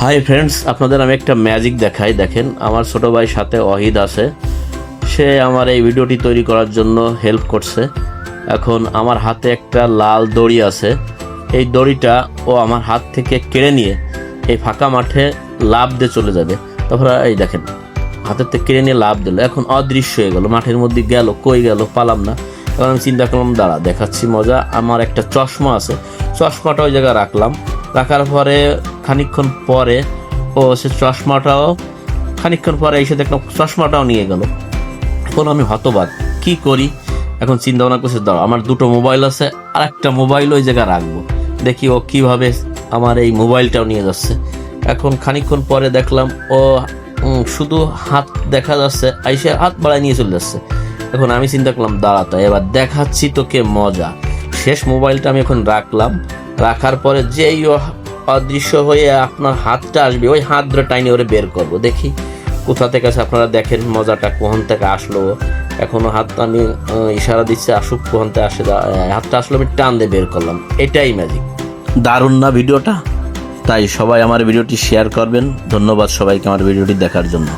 Hi friends, আপনাদের আমি একটা ম্যাজিক দেখাই। দেখেন, আমার ছোট ভাই সাথে ওয়াহিদ আছে, সে আমার এই ভিডিওটি তৈরি করার জন্য হেল্প করছে। এখন আমার হাতে একটা লাল দড়ি আছে, এই দড়িটা ও আমার হাত থেকে কেড়ে নিয়ে এই ফাঁকা মাঠে লাফ দিয়ে চলে যাবে। তারপরে এই দেখেন, হাতের থেকে কেড়ে নিয়ে লাফ দিল, এখন অদৃশ্য হয়ে গেল, মাঠের মধ্যে গেল, কই গেল পালাম না। এখন আমি চিন্তা করলাম, দাঁড়া দেখাচ্ছি মজা। আমার একটা চশমা আছে, চশমাটা ওই জায়গায় রাখার পরে খানিকক্ষণ পরে সে চশমাটাও খানিকক্ষণ পরে এসে দেখলাম চশমাটাও নিয়ে গেল। এখন আমি হতবাক, কি করি? এখন চিন্তা ভাবনা করছি, দাঁড়া আমার দুটো মোবাইল আছে, আর একটা মোবাইল ওই জায়গায় রাখবো, দেখি ও কিভাবে আমার এই মোবাইলটাও নিয়ে যাচ্ছে। এখন খানিকক্ষণ পরে দেখলাম ও শুধু হাত দেখা যাচ্ছে, আইসে হাত বাড়ায় নিয়ে চলে যাচ্ছে। এখন আমি চিন্তা করলাম, দাঁড়াতো এবার দেখাচ্ছি তোকে মজা। শেষ মোবাইলটা আমি এখন রাখার পরে যেই অদৃশ্য হয়ে আপনার হাতটা আসবে, ওই হাত ধরে টাইনে ওরে বের করবো, দেখি কোথা থেকে আছে। আপনারা দেখেন মজাটা কোহন থেকে আসলো। এখনো হাত আমি ইশারা দিচ্ছে আসুক, কোহন থেকে আসে, হাতটা আসলো, আমি টান দিয়ে বের করলাম। এটাই ম্যাজিক। দারুণ না ভিডিওটা? তাই সবাই আমার ভিডিওটি শেয়ার করবেন। ধন্যবাদ সবাইকে আমার ভিডিওটি দেখার জন্য।